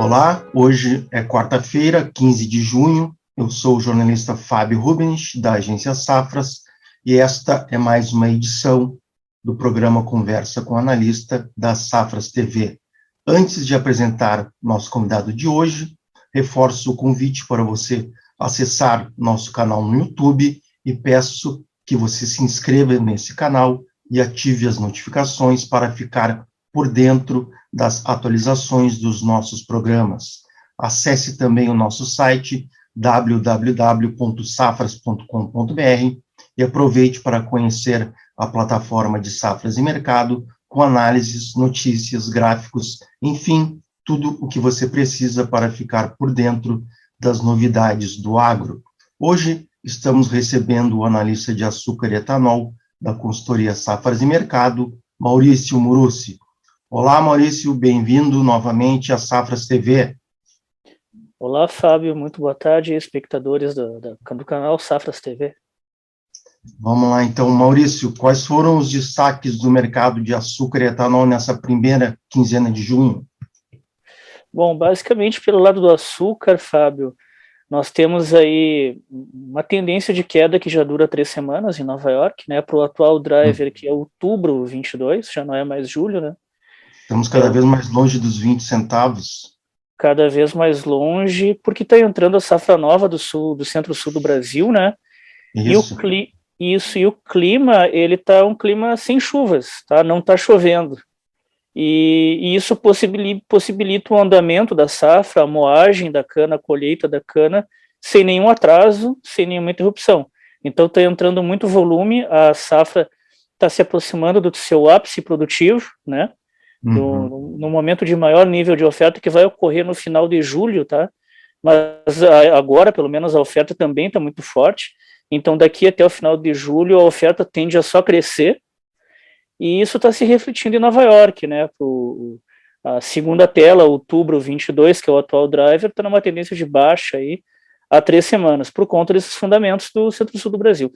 Olá, hoje é quarta-feira, 15 de junho. Eu sou o jornalista Fábio Rubens, da agência Safras, e esta é mais uma edição do programa Conversa com Analista da Safras TV. Antes de apresentar nosso convidado de hoje, reforço o convite para você acessar nosso canal no YouTube e peço que você se inscreva nesse canal e ative as notificações para ficar por dentro das atualizações dos nossos programas. Acesse também o nosso site www.safras.com.br e aproveite para conhecer a plataforma de Safras e Mercado com análises, notícias, gráficos, enfim, tudo o que você precisa para ficar por dentro das novidades do agro. Hoje estamos recebendo o analista de açúcar e etanol da consultoria Safras e Mercado, Maurício Murussi. Olá, Maurício, bem-vindo novamente à Safras TV. Olá, Fábio, muito boa tarde, espectadores do canal Safras TV. Vamos lá, então, Maurício, quais foram os destaques do mercado de açúcar e etanol nessa primeira quinzena de junho? Bom, basicamente, pelo lado do açúcar, Fábio, nós temos aí uma tendência de queda que já dura 3 semanas em Nova York, né, para o atual driver, que é outubro 22, já não é mais julho, né? Estamos cada vez mais longe dos 20 centavos. Cada vez mais longe, porque está entrando a safra nova do sul, do centro-sul do Brasil, né? Isso. E o clima, ele tá um clima sem chuvas, tá? Não está chovendo. E isso possibilita o andamento da safra, a moagem da cana, a colheita da cana, sem nenhum atraso, sem nenhuma interrupção. Então está entrando muito volume, a safra está se aproximando do seu ápice produtivo, né? No momento de maior nível de oferta, que vai ocorrer no final de julho, tá? Mas agora, pelo menos, a oferta também está muito forte. Então, daqui até o final de julho, a oferta tende a só crescer. E isso está se refletindo em Nova York, né? A segunda tela, outubro 22, que é o atual driver, está numa tendência de baixa aí há 3 semanas, por conta desses fundamentos do centro-sul do Brasil.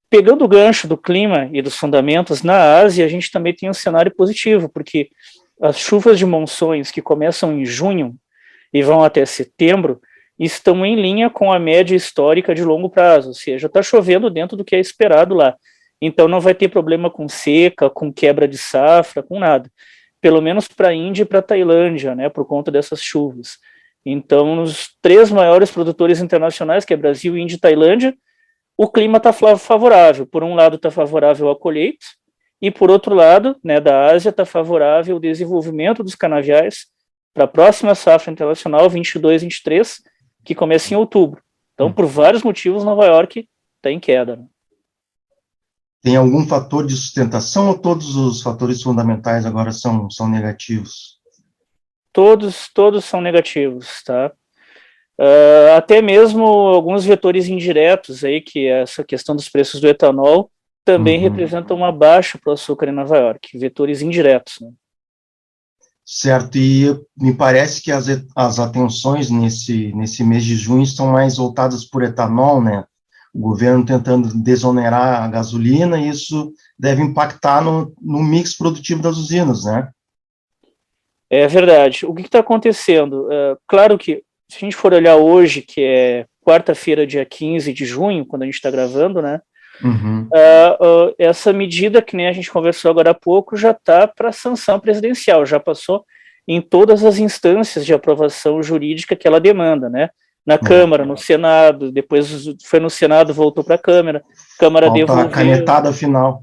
Pegando o gancho do clima e dos fundamentos, na Ásia a gente também tem um cenário positivo, porque as chuvas de monções que começam em junho e vão até setembro estão em linha com a média histórica de longo prazo, ou seja, está chovendo dentro do que é esperado lá. Então não vai ter problema com seca, com quebra de safra, com nada. Pelo menos para a Índia e para a Tailândia, né, por conta dessas chuvas. Então, nos 3 maiores produtores internacionais, que é Brasil, Índia e Tailândia, o clima está favorável. Por um lado está favorável à colheita, e por outro lado, né, da Ásia, está favorável ao desenvolvimento dos canaviais para a próxima safra internacional 22-23, que começa em outubro. Então, por vários motivos, Nova York está em queda, né? Tem algum fator de sustentação ou todos os fatores fundamentais agora são negativos? Todos são negativos, tá? Até mesmo alguns vetores indiretos aí, que é essa questão dos preços do etanol, também representam uma baixa para o açúcar em Nova York, vetores indiretos, né? Certo, e me parece que as atenções nesse mês de junho estão mais voltadas por etanol, né? O governo tentando desonerar a gasolina, e isso deve impactar no mix produtivo das usinas, né? É verdade. O que está acontecendo? Claro que, se a gente for olhar hoje, que é quarta-feira, dia 15 de junho, quando a gente está gravando, né? Essa medida, que nem a gente conversou agora há pouco, já está para sanção presidencial, já passou em todas as instâncias de aprovação jurídica que ela demanda, né? Na Câmara, no Senado, depois foi no Senado, voltou para a Câmara devolveu. A canetada final.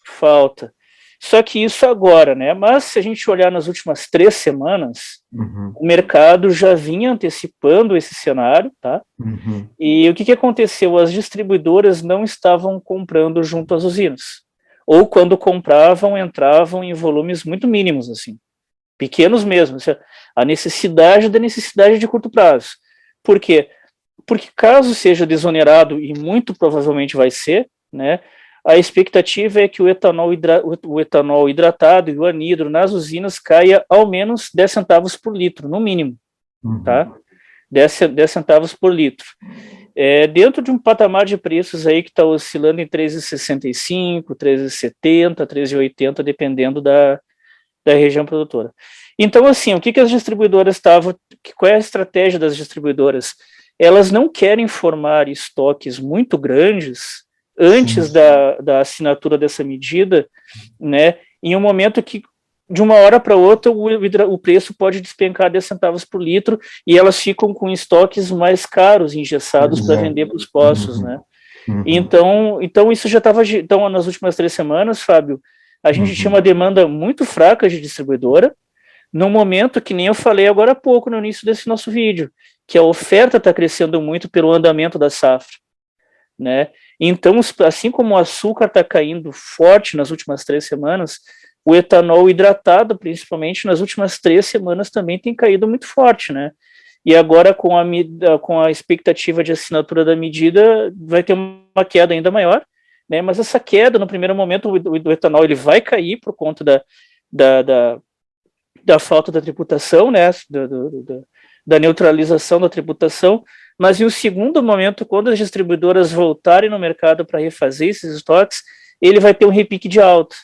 Falta. Só que isso agora, né? Mas se a gente olhar nas últimas 3 semanas, o mercado já vinha antecipando esse cenário, tá? E o que aconteceu? As distribuidoras não estavam comprando junto às usinas. Ou quando compravam, entravam em volumes muito mínimos, assim. Pequenos mesmo. A necessidade da necessidade de curto prazo. Por quê? Porque caso seja desonerado, e muito provavelmente vai ser, né? A expectativa é que o etanol hidratado e o anidro nas usinas caia ao menos 10 centavos por litro, no mínimo, tá? 10 centavos por litro. Dentro de um patamar de preços aí que está oscilando em 3,65, 3,70, 3,80, dependendo da da região produtora. Então, assim, o que as distribuidoras estavam, qual é a estratégia das distribuidoras? Elas não querem formar estoques muito grandes antes da assinatura dessa medida, né, em um momento que, de uma hora para outra, o preço pode despencar 10 centavos por litro e elas ficam com estoques mais caros, engessados, para vender para os postos, né. Então, isso já estava, então, nas últimas 3 semanas, Fábio, a gente tinha uma demanda muito fraca de distribuidora, no momento que nem eu falei agora há pouco, no início desse nosso vídeo, que a oferta está crescendo muito pelo andamento da safra, né? Então, assim como o açúcar está caindo forte nas últimas 3 semanas, o etanol hidratado, principalmente nas últimas 3 semanas, também tem caído muito forte, né? E agora, com a expectativa de assinatura da medida, vai ter uma queda ainda maior, né? Mas essa queda, no primeiro momento, o etanol ele vai cair por conta da falta da tributação, né? Da neutralização da tributação, mas em um segundo momento, quando as distribuidoras voltarem no mercado para refazer esses estoques, ele vai ter um repique de alta.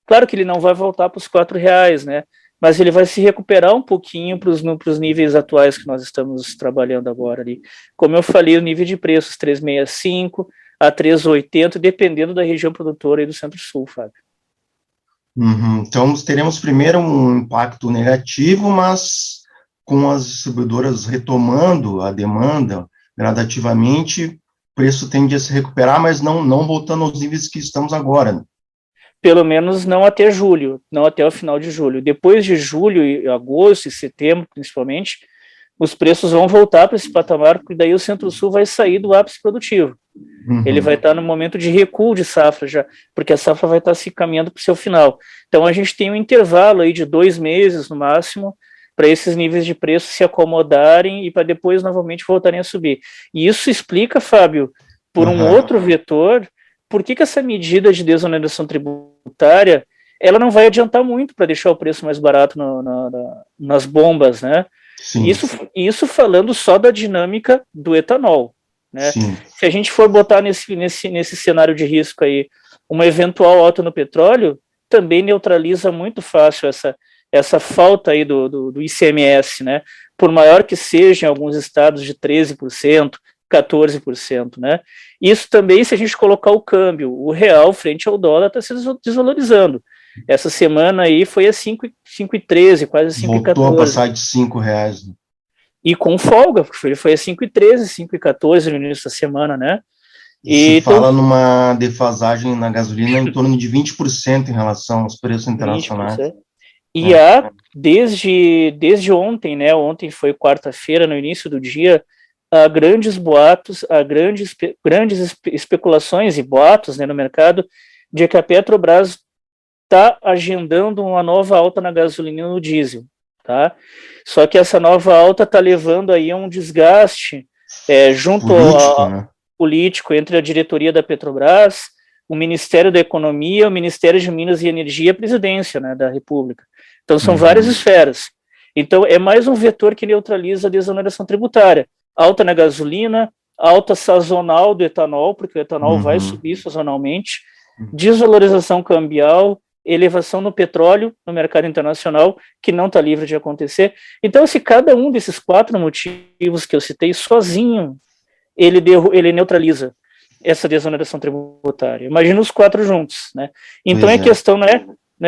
Claro que ele não vai voltar para os R$4, né? Mas ele vai se recuperar um pouquinho para os níveis atuais que nós estamos trabalhando agora ali. Como eu falei, o nível de preços 3,65 a 3,80, dependendo da região produtora e do Centro-Sul, Fábio. Então, teremos primeiro um impacto negativo, mas com as distribuidoras retomando a demanda gradativamente, o preço tende a se recuperar, mas não voltando aos níveis que estamos agora, né? Pelo menos não até julho, não até o final de julho. Depois de julho, agosto e setembro, principalmente, os preços vão voltar para esse patamar, porque daí o Centro-Sul vai sair do ápice produtivo. Ele vai estar no momento de recuo de safra já, porque a safra vai estar se caminhando para o seu final. Então a gente tem um intervalo aí de 2 meses, no máximo, para esses níveis de preço se acomodarem e para depois novamente voltarem a subir. E isso explica, Fábio, por um outro vetor, por que essa medida de desoneração tributária ela não vai adiantar muito para deixar o preço mais barato nas bombas, né? Isso falando só da dinâmica do etanol, né? Se a gente for botar nesse cenário de risco aí uma eventual alta no petróleo, também neutraliza muito fácil essa falta aí do ICMS, né? Por maior que seja em alguns estados de 13%, 14%, né? Isso também, se a gente colocar o câmbio, o real frente ao dólar está se desvalorizando. Essa semana aí foi a 5,13, quase 5,14. Voltou a passar de R$5. E com folga, porque foi a 5,13, 5,14 no início da semana, né? E se fala numa defasagem na gasolina em torno de 20% em relação aos preços internacionais. 20%. E há, desde ontem, né? Ontem foi quarta-feira, no início do dia, há grandes boatos, há grandes especulações e boatos, né, no mercado, de que a Petrobras está agendando uma nova alta na gasolina e no diesel, tá? Só que essa nova alta está levando aí a um desgaste junto ao político entre a diretoria da Petrobras, o Ministério da Economia, o Ministério de Minas e Energia e a presidência, né, da República. Então são várias esferas. Então é mais um vetor que neutraliza a desoneração tributária. Alta na gasolina, alta sazonal do etanol, porque o etanol vai subir sazonalmente, desvalorização cambial, elevação no petróleo no mercado internacional, que não está livre de acontecer. Então, se cada um desses 4 motivos que eu citei sozinho, ele neutraliza essa desoneração tributária. Imagina os 4 juntos, né? Então, a questão não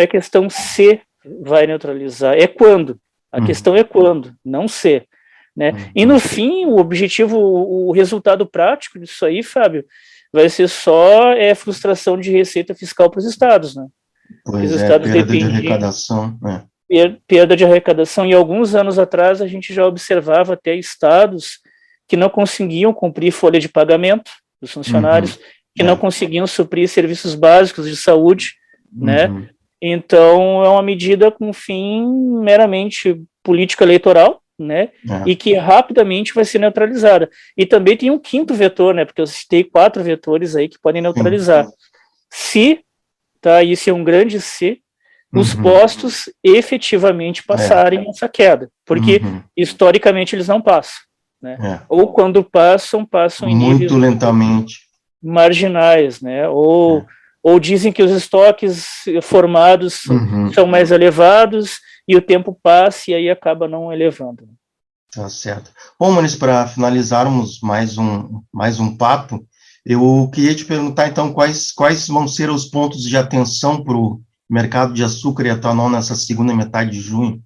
é questão se vai neutralizar, é quando. A questão é quando, não se. Né? E no fim, o objetivo, o resultado prático disso aí, Fábio, vai ser só frustração de receita fiscal para os estados, né? Pois os estados perda de arrecadação. Perda de arrecadação, e alguns anos atrás a gente já observava até estados que não conseguiam cumprir folha de pagamento dos funcionários, que não conseguiam suprir serviços básicos de saúde, né? Então, é uma medida com fim meramente político eleitoral, né, e que rapidamente vai ser neutralizada. E também tem um 5º vetor, né, porque eu citei 4 vetores aí que podem neutralizar. Se, tá, isso é um grande se, os postos efetivamente passarem essa queda, porque historicamente eles não passam, né, ou quando passam em muito lentamente, marginais, né, ou ou dizem que os estoques formados são mais elevados e o tempo passa e aí acaba não elevando. Tá certo. Bom, Maurício, para finalizarmos mais um papo, eu queria te perguntar, então, quais vão ser os pontos de atenção para o mercado de açúcar e etanol nessa segunda metade de junho?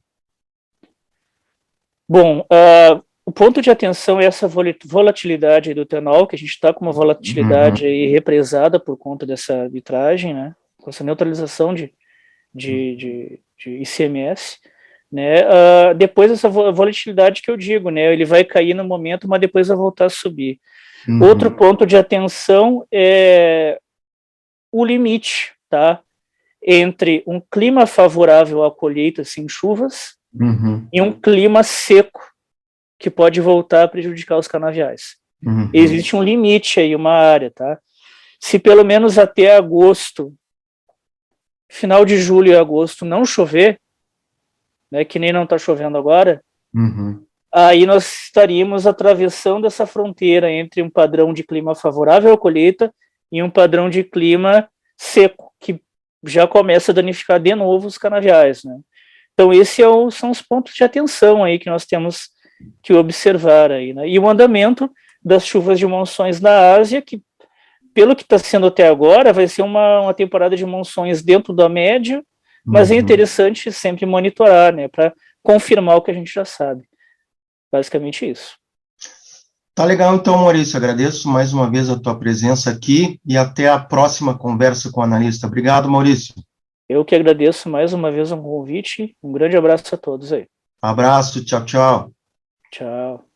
Bom, o ponto de atenção é essa volatilidade do etanol, que a gente está com uma volatilidade aí represada por conta dessa arbitragem, né, com essa neutralização de ICMS, né, depois dessa volatilidade que eu digo, né, ele vai cair no momento, mas depois vai voltar a subir. Outro ponto de atenção é o limite, tá, entre um clima favorável à colheita sem chuvas e um clima seco que pode voltar a prejudicar os canaviais. Existe um limite aí, uma área, tá? Se pelo menos até agosto, final de julho e agosto, não chover, né, que nem não está chovendo agora, aí nós estaríamos atravessando essa fronteira entre um padrão de clima favorável à colheita e um padrão de clima seco, que já começa a danificar de novo os canaviais, né? Então, esses são os pontos de atenção aí que nós temos que observar aí, né? E o andamento das chuvas de monções na Ásia, que, pelo que está sendo até agora, vai ser uma temporada de monções dentro da média, mas é interessante sempre monitorar, né, para confirmar o que a gente já sabe. Basicamente isso. Tá legal, então, Maurício, agradeço mais uma vez a tua presença aqui e até a próxima conversa com o analista. Obrigado, Maurício. Eu que agradeço mais uma vez o convite. Um grande abraço a todos aí. Abraço, tchau, tchau. Tchau.